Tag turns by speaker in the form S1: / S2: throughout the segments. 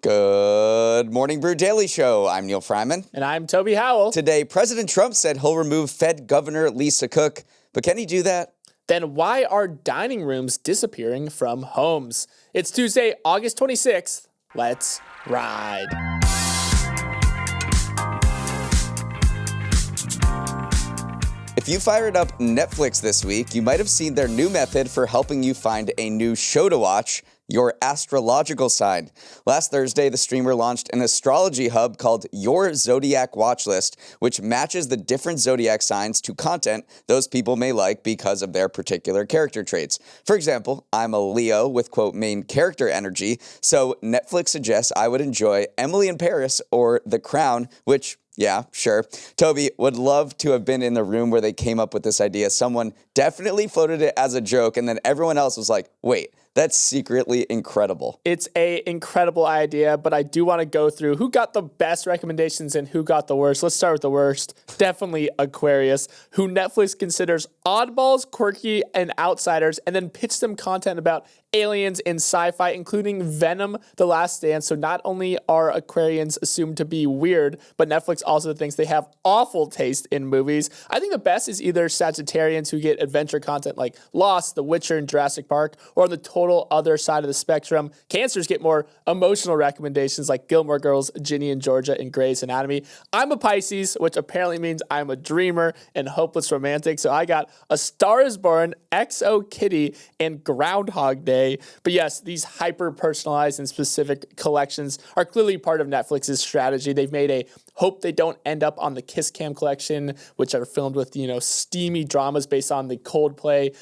S1: Good morning, Brew Daily Show. I'm Neal Freyman.
S2: And I'm Toby Howell.
S1: Today, President Trump said he'll remove Fed Governor Lisa Cook. But can he do that?
S2: Then why are dining rooms disappearing from homes? It's Tuesday, August 26th. Let's ride.
S1: If you fired up Netflix this week, you might have seen their new method for helping you find a new show to watch, your Astrological sign. Last Thursday, the streamer launched an astrology hub called Your Zodiac Watchlist, which matches the different zodiac signs to content those people may like because of their particular character traits. For example, I'm a Leo with, quote, main character energy, so Netflix suggests I would enjoy Emily in Paris or The Crown, which, yeah, sure. Toby would love to have been in the room where they came up with this idea. Someone definitely floated it as a joke, and then everyone else was like, wait, that's secretly incredible.
S2: It's an incredible idea, but I do want to go through who got the best recommendations and who got the worst. Let's start with the worst. Definitely Aquarius, who Netflix considers oddballs, quirky, and outsiders, and then pitched them content about aliens and sci-fi, including Venom, The Last Dance. So not only are Aquarians assumed to be weird, but Netflix also thinks they have awful taste in movies. I think the best is either Sagittarians, who get adventure content like Lost, The Witcher, and Jurassic Park, or the total other side of the spectrum, Cancers get more emotional recommendations like Gilmore Girls, Ginny and Georgia, and Grey's Anatomy. I'm a Pisces, which apparently means I'm a dreamer and hopeless romantic. So I got A Star is Born, XO Kitty, and Groundhog Day. But yes, these hyper-personalized and specific collections are clearly part of Netflix's strategy. They've made a Hope They Don't End Up on the Kiss Cam collection, which are filmed with, steamy dramas based on the Coldplay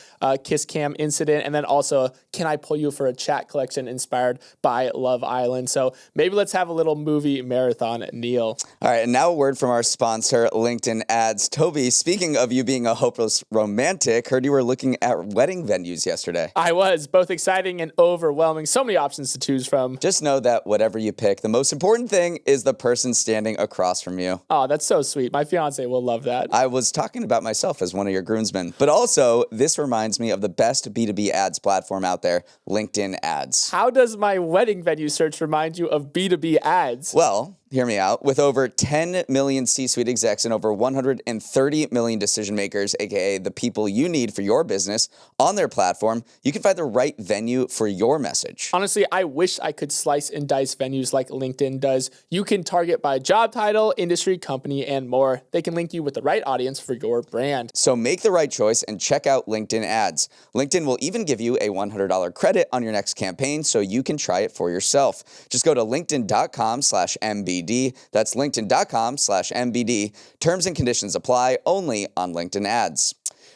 S2: Kiss Cam incident. And then also Can I Pull You for a Chat collection inspired by Love Island. So maybe let's have a little movie marathon, Neal.
S1: All right, and now a word from our sponsor, LinkedIn Ads. Toby, speaking of you being a hopeless romantic, heard you were looking at wedding venues yesterday.
S2: I was, both exciting and overwhelming. So many options to choose from.
S1: Just know that whatever you pick, the most important thing is the person standing across from you.
S2: Oh, that's so sweet. My fiance will love that.
S1: I was talking about myself as one of your groomsmen, but also this reminds me of the best B2B ads platform out there, LinkedIn Ads.
S2: How does my wedding venue search remind you of B2B ads?
S1: Well, hear me out. With over 10 million C-suite execs and over 130 million decision makers, aka the people you need for your business, on their platform, you can find the right venue for your message.
S2: Honestly, I wish I could slice and dice venues like LinkedIn does. You can target by job title, industry, company, and more. They can link you with the right audience for your brand.
S1: So make the right choice and check out LinkedIn Ads. LinkedIn will even give you a $100 credit on your next campaign so you can try it for yourself. Just go to linkedin.com/MB. That's linkedin.com/MBD. Terms and conditions apply only on LinkedIn Ads.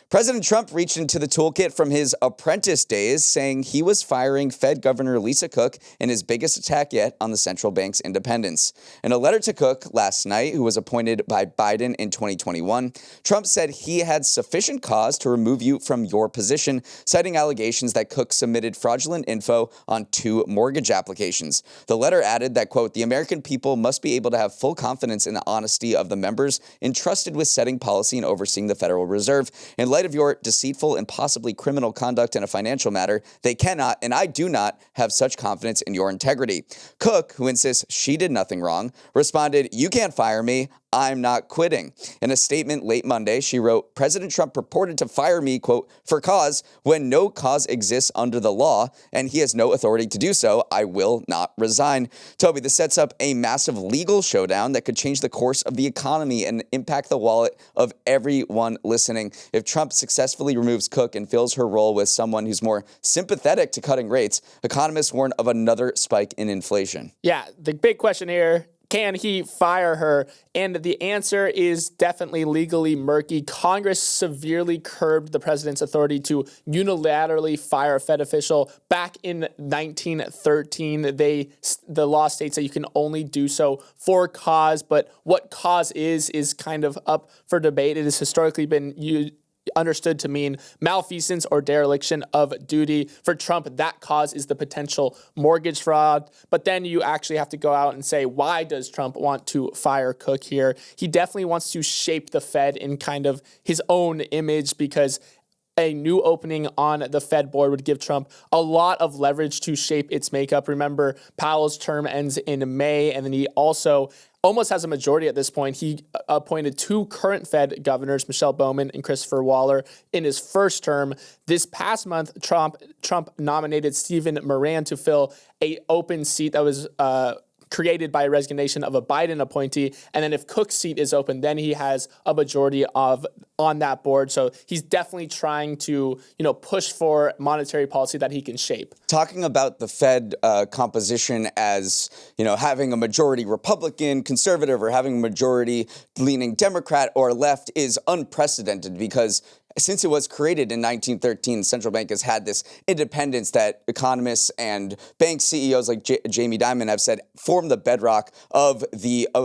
S1: President Trump reached into the toolkit from his apprentice days, saying he was firing Fed Governor Lisa Cook in his biggest attack yet on the central bank's independence. In a letter to Cook last night, who was appointed by Biden in 2021, Trump said he had sufficient cause to remove you from your position, citing allegations that Cook submitted fraudulent info on 2 mortgage applications. The letter added that, quote, the American people must be able to have full confidence in the honesty of the members entrusted with setting policy and overseeing the Federal Reserve. In light of your deceitful and possibly criminal conduct in a financial matter, they cannot, and I do not, have such confidence in your integrity. Cook, who insists she did nothing wrong, responded, you can't fire me. I'm not quitting. In a statement late Monday, she wrote, President Trump purported to fire me, quote, for cause when no cause exists under the law and he has no authority to do so. I will not resign. Toby, this sets up a massive legal showdown that could change the course of the economy and impact the wallet of everyone listening. If Trump successfully removes Cook and fills her role with someone who's more sympathetic to cutting rates, economists warn of another spike in inflation.
S2: Yeah, the big question here, can he fire her? And the answer is definitely legally murky. Congress severely curbed the president's authority to unilaterally fire a Fed official back in 1913. The law states that you can only do so for cause, but what cause is kind of up for debate. It has historically been understood to mean malfeasance or dereliction of duty. For Trump, that cause is the potential mortgage fraud. But then you actually have to go out and say, why does Trump want to fire Cook here? He definitely wants to shape the Fed in kind of his own image because a new opening on the Fed board would give Trump a lot of leverage to shape its makeup. Remember, Powell's term ends in May, and then he also almost has a majority at this point. He appointed 2 current Fed governors, Michelle Bowman and Christopher Waller, in his first term. This past month, Trump nominated Stephen Moran to fill an open seat that was created by a resignation of a Biden appointee. And then if Cook's seat is open, then he has a majority on that board. So he's definitely trying to, push for monetary policy that he can shape.
S1: Talking about the Fed composition as, having a majority Republican, conservative, or having a majority leaning Democrat or left is unprecedented because since it was created in 1913, the central bank has had this independence that economists and bank CEOs like Jamie Dimon have said form the bedrock of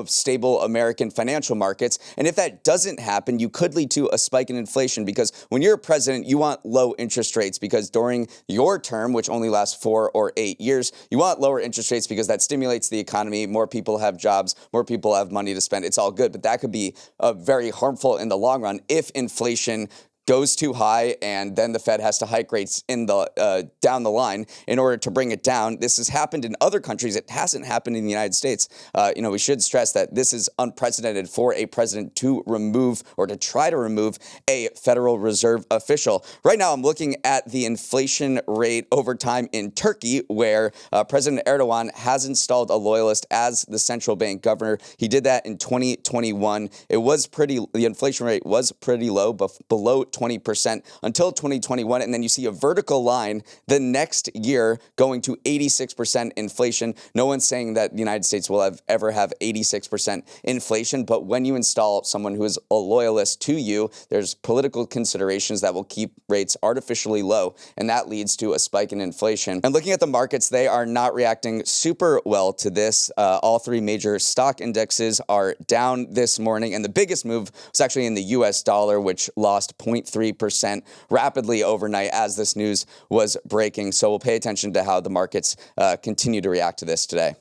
S1: stable American financial markets. And if that doesn't happen, you could lead to a spike in inflation because when you're a president, you want low interest rates because during your term, which only lasts 4 or 8 years, you want lower interest rates because that stimulates the economy. More people have jobs, more people have money to spend. It's all good, but that could be very harmful in the long run if inflation goes too high, and then the Fed has to hike rates in the down the line in order to bring it down. This has happened in other countries. It hasn't happened in the United States. We should stress that this is unprecedented for a president to remove or to try to remove a Federal Reserve official. Right now, I'm looking at the inflation rate over time in Turkey, where President Erdogan has installed a loyalist as the central bank governor. He did that in 2021. The inflation rate was pretty low, but below 20% until 2021, and then you see a vertical line the next year going to 86% inflation. No one's saying that the United States will ever have 86% inflation, but when you install someone who is a loyalist to you, there's political considerations that will keep rates artificially low, and that leads to a spike in inflation. And looking at the markets, they are not reacting super well to this. All 3 major stock indexes are down this morning, and the biggest move was actually in the U.S. dollar, which lost 0.3% rapidly overnight as this news was breaking. So we'll pay attention to how the markets continue to react to this today.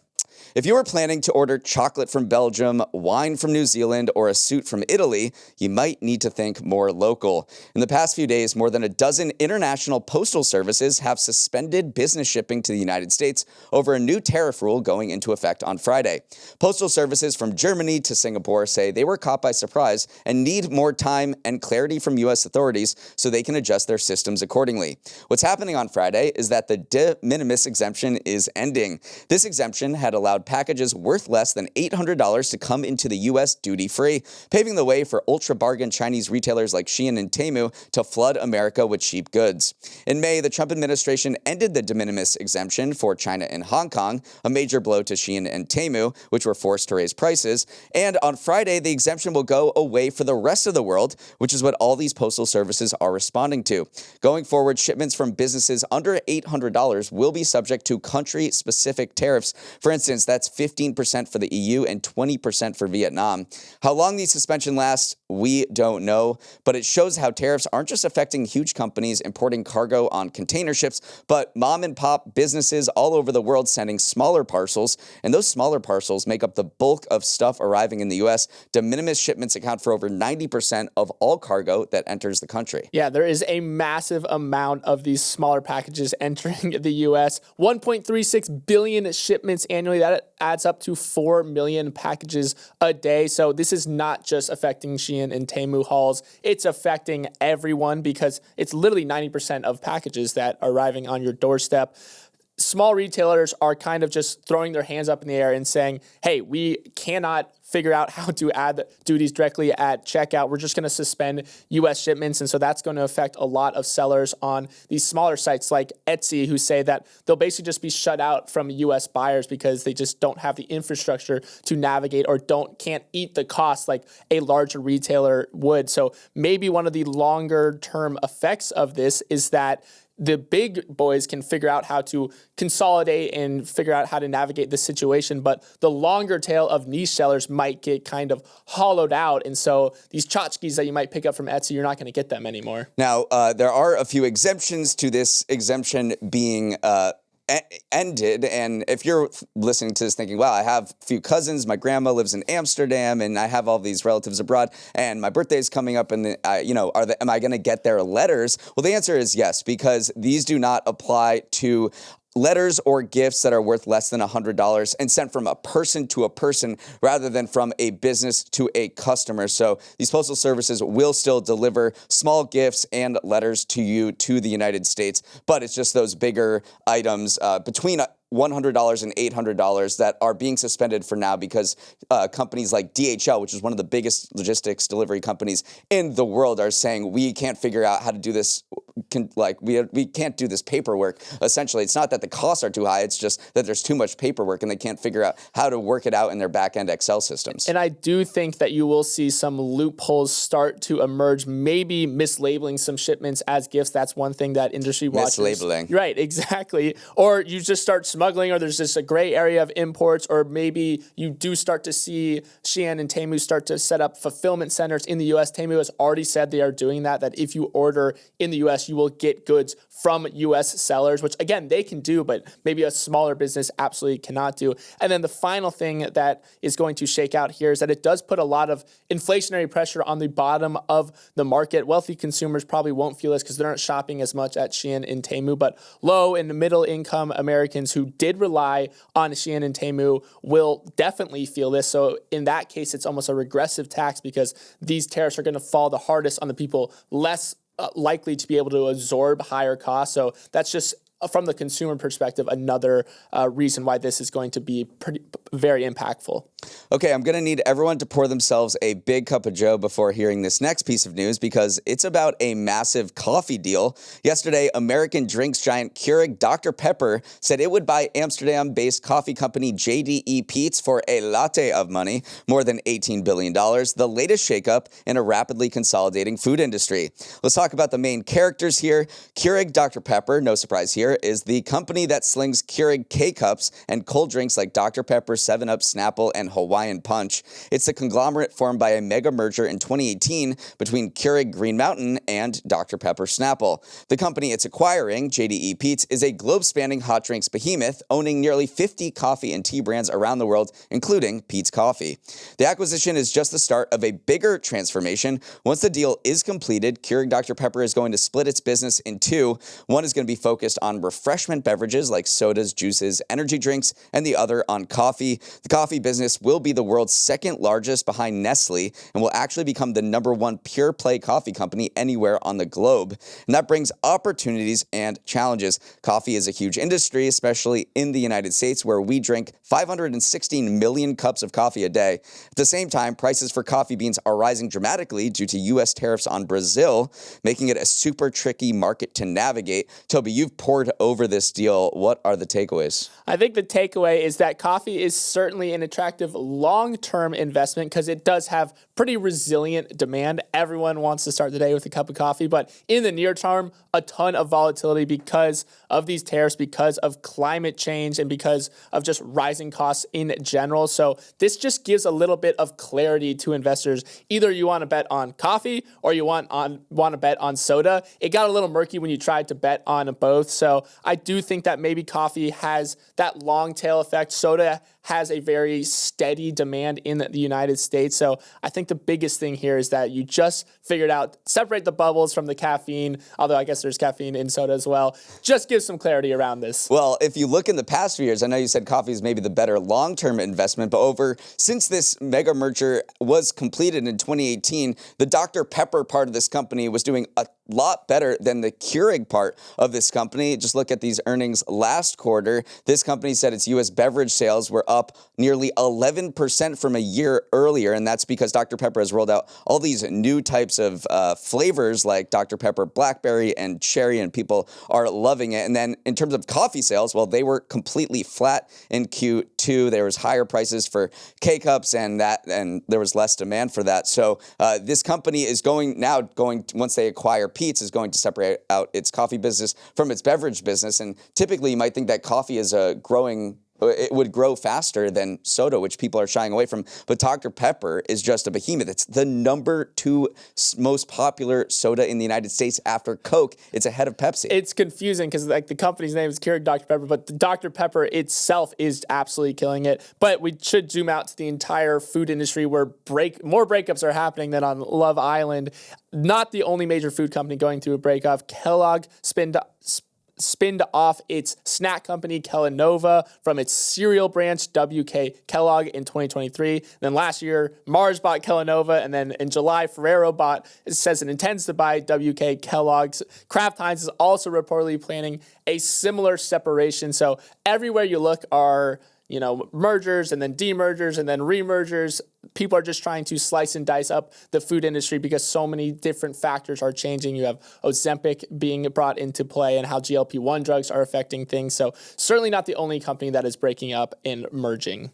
S1: If you were planning to order chocolate from Belgium, wine from New Zealand, or a suit from Italy, you might need to think more local. In the past few days, more than a dozen international postal services have suspended business shipping to the United States over a new tariff rule going into effect on Friday. Postal services from Germany to Singapore say they were caught by surprise and need more time and clarity from U.S. authorities so they can adjust their systems accordingly. What's happening on Friday is that the de minimis exemption is ending. This exemption had allowed packages worth less than $800 to come into the U.S. duty-free, paving the way for ultra-bargain Chinese retailers like Shein and Temu to flood America with cheap goods. In May, the Trump administration ended the de minimis exemption for China and Hong Kong, a major blow to Shein and Temu, which were forced to raise prices. And on Friday, the exemption will go away for the rest of the world, which is what all these postal services are responding to. Going forward, shipments from businesses under $800 will be subject to country-specific tariffs. For instance, that's 15% for the EU and 20% for Vietnam. How long these suspensions last, we don't know, but it shows how tariffs aren't just affecting huge companies importing cargo on container ships, but mom and pop businesses all over the world sending smaller parcels, and those smaller parcels make up the bulk of stuff arriving in the U.S. De minimis shipments account for over 90% of all cargo that enters the country.
S2: Yeah, there is a massive amount of these smaller packages entering the U.S. 1.36 billion shipments annually. That adds up to 4 million packages a day. So this is not just affecting Shein and Temu hauls. It's affecting everyone because it's literally 90% of packages that are arriving on your doorstep. Small retailers are kind of just throwing their hands up in the air and saying, hey, we cannot figure out how to add duties directly at checkout. We're just going to suspend U.S. shipments. And so that's going to affect a lot of sellers on these smaller sites like Etsy, who say that they'll basically just be shut out from U.S. buyers because they just don't have the infrastructure to navigate or can't eat the cost like a larger retailer would. So maybe one of the longer term effects of this is that the big boys can figure out how to consolidate and figure out how to navigate the situation, but the longer tail of niche sellers might get kind of hollowed out. And so these tchotchkes that you might pick up from Etsy, you're not going to get them anymore.
S1: Now, there are a few exemptions to this exemption being ended. And if you're listening to this thinking, wow, I have a few cousins, my grandma lives in Amsterdam, and I have all these relatives abroad, and my birthday's coming up, and am I going to get their letters? Well, the answer is yes, because these do not apply to letters or gifts that are worth less than $100 and sent from a person to a person rather than from a business to a customer. So these postal services will still deliver small gifts and letters to you to the United States, but it's just those bigger items between $100 and $800 that are being suspended for now because companies like DHL, which is one of the biggest logistics delivery companies in the world, are saying we can't figure out how to do this. We can't do this paperwork. Essentially, it's not that the costs are too high; it's just that there's too much paperwork, and they can't figure out how to work it out in their back-end Excel systems.
S2: And I do think that you will see some loopholes start to emerge, maybe mislabeling some shipments as gifts. That's one thing that industry watchers...
S1: Mislabeling.
S2: Right, exactly. Or you just start smuggling, or there's just a gray area of imports, or maybe you do start to see Shein and Temu start to set up fulfillment centers in the U.S. Temu has already said they are doing that if you order in the U.S., you will get goods from U.S. sellers, which, again, they can do, but maybe a smaller business absolutely cannot do. And then the final thing that is going to shake out here is that it does put a lot of inflationary pressure on the bottom of the market. Wealthy consumers probably won't feel this because they're not shopping as much at Shein and Temu, but low and middle income Americans who did rely on Shein and Temu will definitely feel this. So in that case, it's almost a regressive tax because these tariffs are going to fall the hardest on the people less likely to be able to absorb higher costs. So that's just, from the consumer perspective, another reason why this is going to be very impactful.
S1: Okay, I'm going to need everyone to pour themselves a big cup of joe before hearing this next piece of news because it's about a massive coffee deal. Yesterday, American drinks giant Keurig Dr. Pepper said it would buy Amsterdam-based coffee company JDE Peet's for a latte of money, more than $18 billion, the latest shakeup in a rapidly consolidating food industry. Let's talk about the main characters here. Keurig Dr. Pepper, no surprise here, is the company that slings Keurig K-Cups and cold drinks like Dr. Pepper, 7-Up, Snapple, and Hawaiian Punch. It's a conglomerate formed by a mega merger in 2018 between Keurig Green Mountain and Dr. Pepper Snapple. The company it's acquiring, JDE Peet's, is a globe-spanning hot drinks behemoth, owning nearly 50 coffee and tea brands around the world, including Peet's Coffee. The acquisition is just the start of a bigger transformation. Once the deal is completed, Keurig Dr. Pepper is going to split its business in two. One is going to be focused on refreshment beverages like sodas, juices, energy drinks, and the other on coffee. The coffee business will be the world's second largest behind Nestle and will actually become the #1 pure play coffee company anywhere on the globe. And that brings opportunities and challenges. Coffee is a huge industry, especially in the United States, where we drink 516 million cups of coffee a day. At the same time, prices for coffee beans are rising dramatically due to U.S. tariffs on Brazil, making it a super tricky market to navigate. Toby, you've poured over this deal. What are the takeaways?
S2: I think the takeaway is that coffee is certainly an attractive long-term investment because it does have pretty resilient demand. Everyone wants to start the day with a cup of coffee, but in the near term, a ton of volatility because of these tariffs, because of climate change, and because of just rising costs in general. So this just gives a little bit of clarity to investors. Either you want to bet on coffee or you want to bet on soda. It got a little murky when you tried to bet on both. So I do think that maybe coffee has that long tail effect. Soda has a very steady demand in the United States. So I think the biggest thing here is that you just figured out, separate the bubbles from the caffeine, although I guess there's caffeine in soda as well. Just give some clarity around this.
S1: Well, if you look in the past few years, I know you said coffee is maybe the better long-term investment, but since this mega merger was completed in 2018, the Dr. Pepper part of this company was doing a lot better than the Keurig part of this company. Just look at these earnings last quarter. This company said its U.S. beverage sales were up nearly 11% from a year earlier, and that's because Dr. Pepper has rolled out all these new types of flavors like Dr. Pepper Blackberry and Cherry, and people are loving it. And then in terms of coffee sales, well, they were completely flat in Q2. There was higher prices for K-Cups, and there was less demand for that. So this company is going once they acquire Peet's, is going to separate out its coffee business from its beverage business. And typically you might think that coffee is a growing it would grow faster than soda, which people are shying away from. But Dr. Pepper is just a behemoth. It's the #2 most popular soda in the United States after Coke. It's ahead of Pepsi.
S2: It's confusing because like the company's name is Keurig Dr. Pepper, but the Dr. Pepper itself is absolutely killing it. But we should zoom out to the entire food industry where more breakups are happening than on Love Island. Not the only major food company going through a breakup. Kellogg spinned off its snack company Kellanova from its cereal branch WK Kellogg in 2023. Then last year, Mars bought Kellanova, and then in July, Ferrero says it intends to buy WK Kellogg's. Kraft Heinz is also reportedly planning a similar separation. So everywhere you look are mergers and then demergers and then remergers. People are just trying to slice and dice up the food industry because so many different factors are changing. You have Ozempic being brought into play and how GLP-1 drugs are affecting things. So certainly not the only company that is breaking up and merging.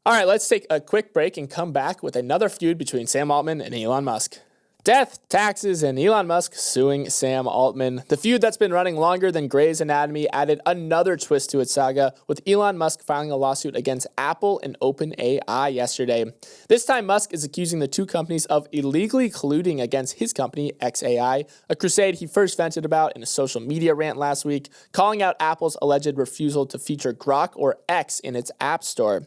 S2: All right, let's take a quick break and come back with another feud between Sam Altman and Elon Musk. Death, taxes, and Elon Musk suing Sam Altman. The feud that's been running longer than Grey's Anatomy added another twist to its saga, with Elon Musk filing a lawsuit against Apple and OpenAI yesterday. This time, Musk is accusing the two companies of illegally colluding against his company, XAI, a crusade he first vented about in a social media rant last week, calling out Apple's alleged refusal to feature Grok or X in its App Store.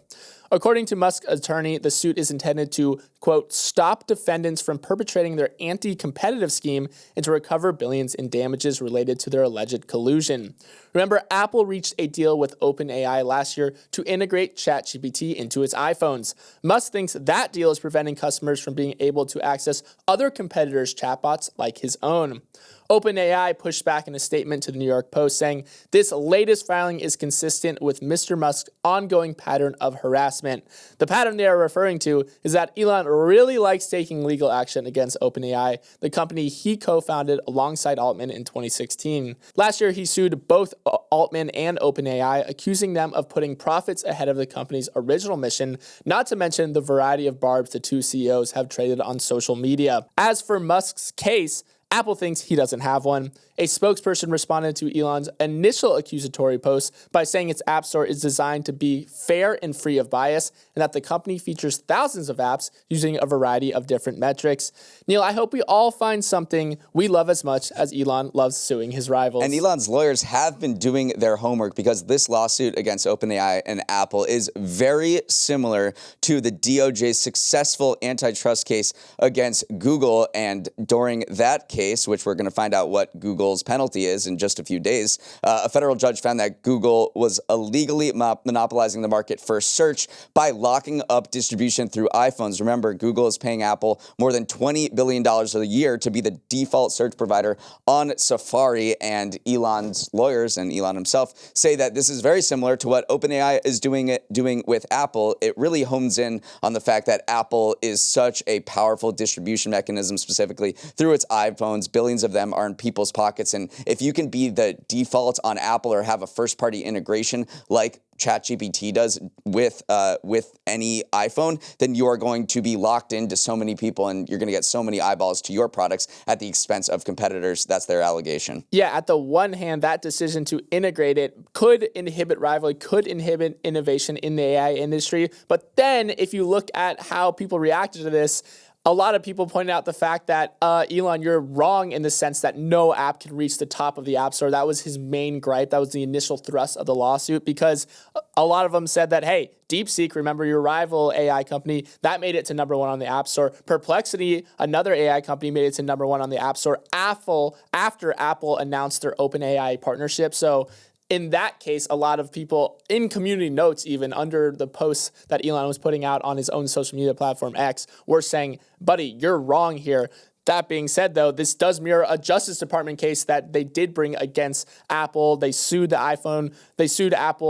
S2: According to Musk's attorney, the suit is intended to, quote, stop defendants from perpetrating their anti-competitive scheme and to recover billions in damages related to their alleged collusion. Remember, Apple reached a deal with OpenAI last year to integrate ChatGPT into its iPhones. Musk thinks that deal is preventing customers from being able to access other competitors' chatbots like his own. OpenAI pushed back in a statement to the New York Post saying, this latest filing is consistent with Mr. Musk's ongoing pattern of harassment. The pattern they are referring to is that Elon really likes taking legal action against OpenAI, the company he co-founded alongside Altman in 2016. Last year, he sued both Altman and OpenAI, accusing them of putting profits ahead of the company's original mission, not to mention the variety of barbs the two CEOs have traded on social media. As for Musk's case, Apple thinks he doesn't have one. A spokesperson responded to Elon's initial accusatory post by saying its App Store is designed to be fair and free of bias, and that the company features thousands of apps using a variety of different metrics. Neal, I hope we all find something we love as much as Elon loves suing his rivals.
S1: And Elon's lawyers have been doing their homework because this lawsuit against OpenAI and Apple is very similar to the DOJ's successful antitrust case against Google. And during that case, which we're going to find out what Google's penalty is in just a few days, a federal judge found that Google was illegally monopolizing the market for search by locking up distribution through iPhones. Remember, Google is paying Apple more than $20 billion a year to be the default search provider on Safari, and Elon's lawyers and Elon himself say that this is very similar to what OpenAI is doing with Apple. It really hones in on the fact that Apple is such a powerful distribution mechanism, specifically through its iPhones. Billions of them are in people's pockets, and if you can be the default on Apple or have a first-party integration like ChatGPT does with any iPhone, then you are going to be locked into so many people and you're going to get so many eyeballs to your products at the expense of competitors. That's their allegation.
S2: Yeah, at the one hand, that decision to integrate it could inhibit rivalry, could inhibit innovation in the AI industry. But then if you look at how people reacted to this, a lot of people pointed out the fact that, Elon, you're wrong in the sense that no app can reach the top of the App Store. That was his main gripe. That was the initial thrust of the lawsuit, because a lot of them said that, hey, DeepSeek, remember your rival AI company, that made it to #1 on the App Store. Perplexity, another AI company, made it to #1 on the App Store after Apple announced their OpenAI partnership. So in that case, a lot of people in community notes, even under the posts that Elon was putting out on his own social media platform X, were saying, buddy, you're wrong here. That being said, though, this does mirror a Justice Department case that they did bring against Apple. They sued Apple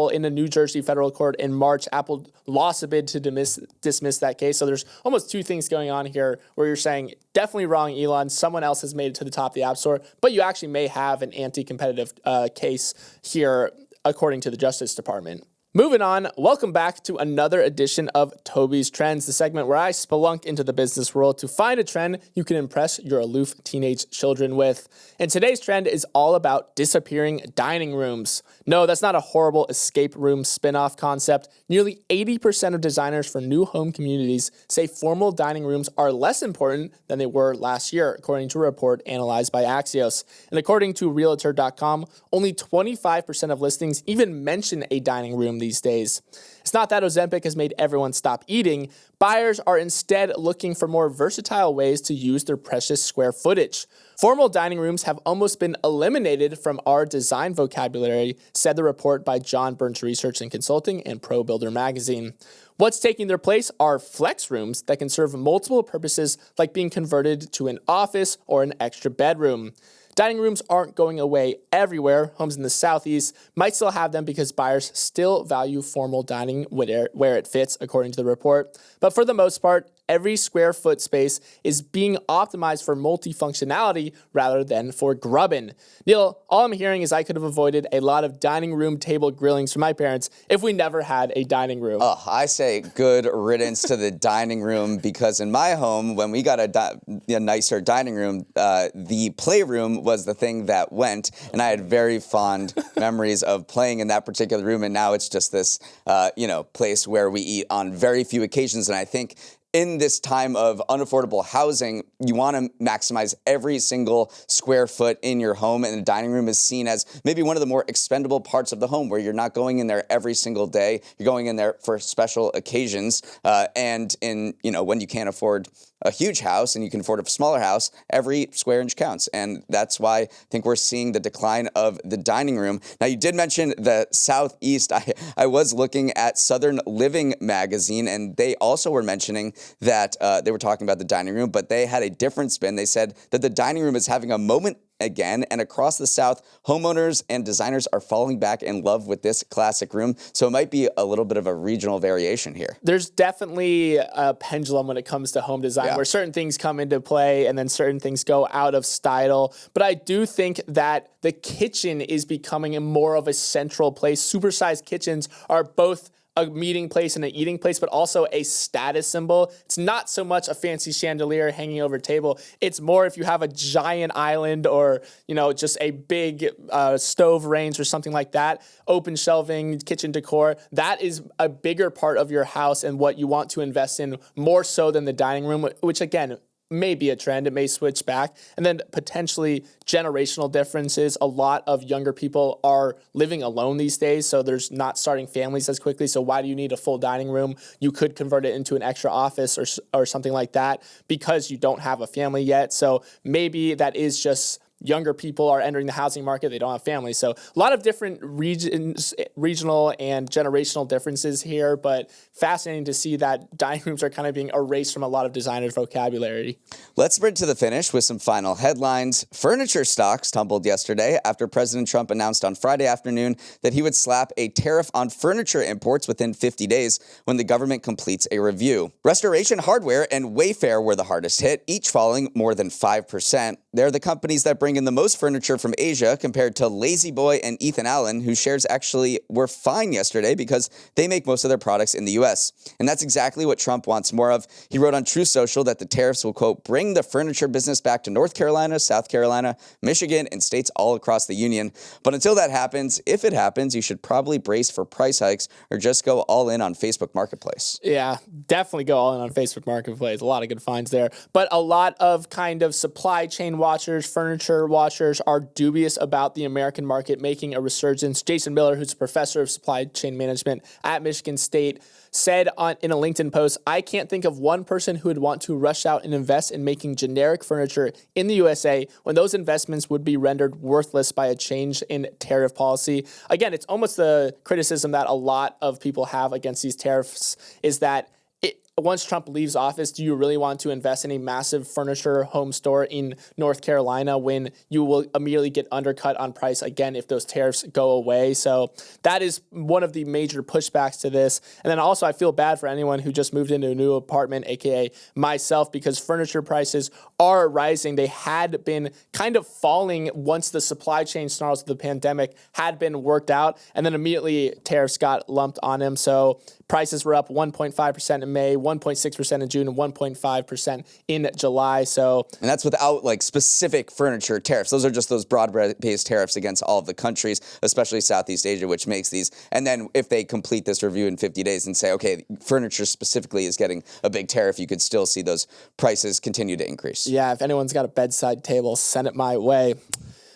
S2: in a New Jersey federal court in March. Apple lost a bid to dismiss that case. So there's almost two things going on here where you're saying, definitely wrong, Elon. Someone else has made it to the top of the App Store, but you actually may have an anti-competitive case here, according to the Justice Department. Moving on, welcome back to another edition of Toby's Trends, the segment where I spelunk into the business world to find a trend you can impress your aloof teenage children with. And today's trend is all about disappearing dining rooms. No, that's not a horrible escape room spin-off concept. Nearly 80% of designers for new home communities say formal dining rooms are less important than they were last year, according to a report analyzed by Axios. And according to Realtor.com, only 25% of listings even mention a dining room these days. It's not that Ozempic has made everyone stop eating. Buyers are instead looking for more versatile ways to use their precious square footage. Formal dining rooms have almost been eliminated from our design vocabulary, said the report by John Burns Research and Consulting and Pro Builder magazine. What's taking their place are flex rooms that can serve multiple purposes, like being converted to an office or an extra bedroom. Dining rooms aren't going away everywhere. Homes in the Southeast might still have them because buyers still value formal dining where it fits, according to the report. But for the most part, every square foot space is being optimized for multifunctionality rather than for grubbing. Neal, all I'm hearing is I could have avoided a lot of dining room table grillings from my parents if we never had a dining room.
S1: Oh, I say good riddance to the dining room, because in my home, when we got a nicer dining room, the playroom was the thing that went, and I had very fond memories of playing in that particular room, and now it's just this, place where we eat on very few occasions, and I think in this time of unaffordable housing, you want to maximize every single square foot in your home, and the dining room is seen as maybe one of the more expendable parts of the home, where you're not going in there every single day. You're going in there for special occasions, and when you can't afford a huge house and you can afford a smaller house, every square inch counts. And that's why I think we're seeing the decline of the dining room. Now, you did mention the Southeast. I was looking at Southern Living magazine, and they also were mentioning that they were talking about the dining room, but they had a different spin. They said that the dining room is having a moment again, and across the South, homeowners and designers are falling back in love with this classic room. So it might be a little bit of a regional variation here.
S2: There's definitely a pendulum when it comes to home design, where certain things come into play and then certain things go out of style. But I do think that the kitchen is becoming more of a central place. Supersized kitchens are both a meeting place and an eating place, but also a status symbol. It's not so much a fancy chandelier hanging over a table. It's more if you have a giant island or, just a big stove range or something like that, open shelving, kitchen decor. That is a bigger part of your house and what you want to invest in more so than the dining room, which again, may be a trend. It may switch back. And then potentially generational differences. A lot of younger people are living alone these days, so there's not starting families as quickly. So why do you need a full dining room? You could convert it into an extra office or something like that because you don't have a family yet. So maybe that is just younger people are entering the housing market. They don't have families. So a lot of different regional and generational differences here, but fascinating to see that dining rooms are kind of being erased from a lot of designers' vocabulary.
S1: Let's sprint to the finish with some final headlines. Furniture stocks tumbled yesterday after President Trump announced on Friday afternoon that he would slap a tariff on furniture imports within 50 days when the government completes a review. Restoration Hardware and Wayfair were the hardest hit, each falling more than 5%. They're the companies that bring in the most furniture from Asia, compared to Lazy Boy and Ethan Allen, whose shares actually were fine yesterday because they make most of their products in the U.S. And that's exactly what Trump wants more of. He wrote on Truth Social that the tariffs will, quote, bring the furniture business back to North Carolina, South Carolina, Michigan, and states all across the union. But until that happens, if it happens, you should probably brace for price hikes or just go all in on Facebook Marketplace.
S2: Yeah, definitely go all in on Facebook Marketplace. A lot of good finds there. But a lot of kind of supply chain watchers, furniture watchers are dubious about the American market making a resurgence. Jason Miller, who's a professor of supply chain management at Michigan State, said in a LinkedIn post, I can't think of one person who would want to rush out and invest in making generic furniture in the USA when those investments would be rendered worthless by a change in tariff policy. Again, it's almost the criticism that a lot of people have against these tariffs is that once Trump leaves office, do you really want to invest in a massive furniture home store in North Carolina when you will immediately get undercut on price again if those tariffs go away? So that is one of the major pushbacks to this. And then also I feel bad for anyone who just moved into a new apartment, aka myself, because furniture prices are rising. They had been kind of falling once the supply chain snarls of the pandemic had been worked out, and then immediately tariffs got lumped on them. So prices were up 1.5% in May, 1.6% in June, and 1.5% in July. So,
S1: and that's without like specific furniture tariffs. Those are just those broad-based tariffs against all of the countries, especially Southeast Asia, which makes these. And then if they complete this review in 50 days and say, okay, furniture specifically is getting a big tariff, you could still see those prices continue to increase.
S2: Yeah, if anyone's got a bedside table, send it my way.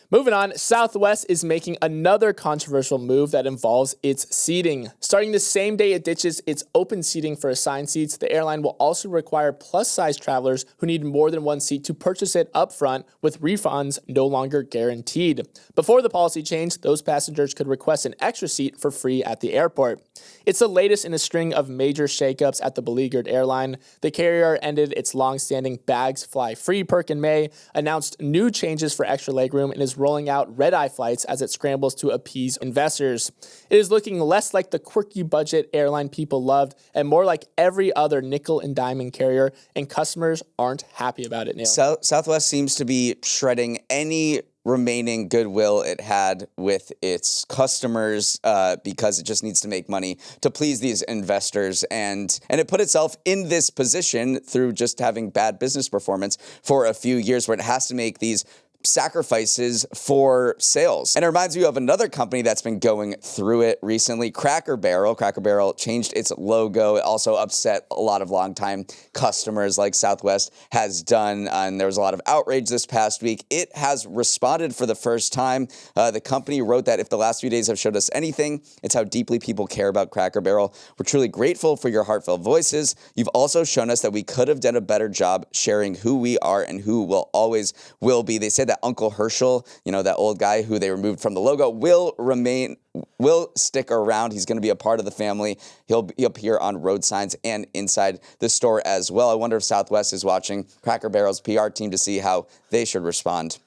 S2: Moving on, Southwest is making another controversial move that involves its seating. Starting the same day it ditches its open seating for assigned seats, the airline will also require plus-size travelers who need more than one seat to purchase it upfront, with refunds no longer guaranteed. Before the policy change, those passengers could request an extra seat for free at the airport. It's the latest in a string of major shakeups at the beleaguered airline. The carrier ended its long-standing bags fly free perk in May, announced new changes for extra legroom, and is rolling out red-eye flights as it scrambles to appease investors. It is looking less like the quirky budget airline people loved and more like every other nickel and diamond carrier, and customers aren't happy about it, Neal.
S1: Southwest seems to be shredding any remaining goodwill it had with its customers because it just needs to make money to please these investors. And it put itself in this position through just having bad business performance for a few years, where it has to make these sacrifices for sales. And it reminds me of another company that's been going through it recently, Cracker Barrel. Cracker Barrel changed its logo. It also upset a lot of longtime customers like Southwest has done, and there was a lot of outrage this past week. It has responded for the first time. The company wrote that if the last few days have showed us anything, it's how deeply people care about Cracker Barrel. We're truly grateful for your heartfelt voices. You've also shown us that we could have done a better job sharing who we are and who will always will be. They said that Uncle Herschel, that old guy who they removed from the logo, will stick around. He's going to be a part of the family. He'll appear on road signs and inside the store as well. I wonder if Southwest is watching Cracker Barrel's PR team to see how they should respond.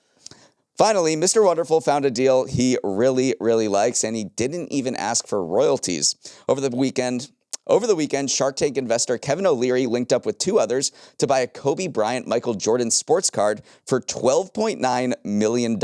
S1: Finally, Mr. Wonderful found a deal he really, really likes, and he didn't even ask for royalties. Over the weekend, Shark Tank investor Kevin O'Leary linked up with two others to buy a Kobe Bryant Michael Jordan sports card for $12.9 million,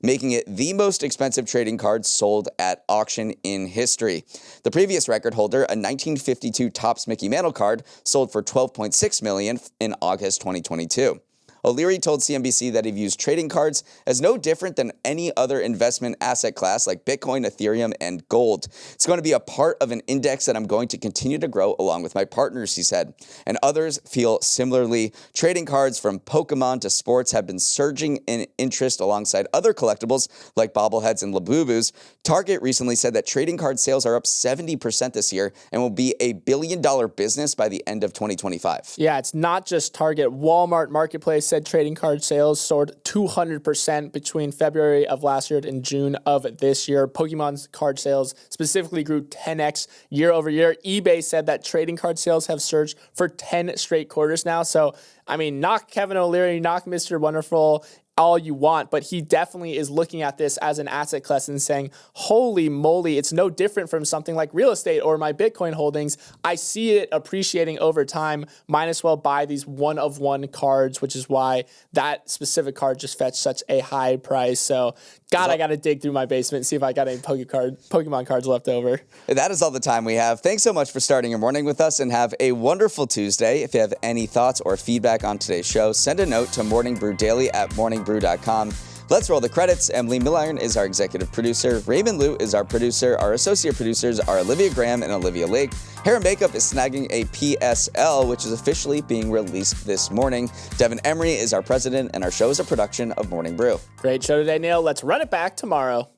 S1: making it the most expensive trading card sold at auction in history. The previous record holder, a 1952 Topps Mickey Mantle card, sold for $12.6 million in August 2022. O'Leary told CNBC that he views trading cards as no different than any other investment asset class like Bitcoin, Ethereum, and gold. It's going to be a part of an index that I'm going to continue to grow along with my partners, he said. And others feel similarly. Trading cards from Pokemon to sports have been surging in interest alongside other collectibles like bobbleheads and Labubus. Target recently said that trading card sales are up 70% this year and will be a billion-dollar business by the end of 2025.
S2: Yeah, it's not just Target. Walmart Marketplace said trading card sales soared 200% between February of last year and June of this year. Pokemon's card sales specifically grew 10x year over year. eBay said that trading card sales have surged for 10 straight quarters now. So, knock Kevin O'Leary, knock Mr. Wonderful all you want, but he definitely is looking at this as an asset class and saying, holy moly, it's no different from something like real estate or my Bitcoin holdings. I see it appreciating over time. Might as well buy these one-of-one cards, which is why that specific card just fetched such a high price. So, I got to dig through my basement and see if I got any Pokemon cards left over.
S1: That is all the time we have. Thanks so much for starting your morning with us, and have a wonderful Tuesday. If you have any thoughts or feedback on today's show, send a note to Morning Brew Daily at morningbrew.com. Let's roll the credits. Emily Milliron is our executive producer. Raymond Liu is our producer. Our associate producers are Olivia Graham and Olivia Lake. Hair and Makeup is snagging a PSL, which is officially being released this morning. Devin Emery is our president, and our show is a production of Morning Brew.
S2: Great show today, Neal. Let's run it back tomorrow.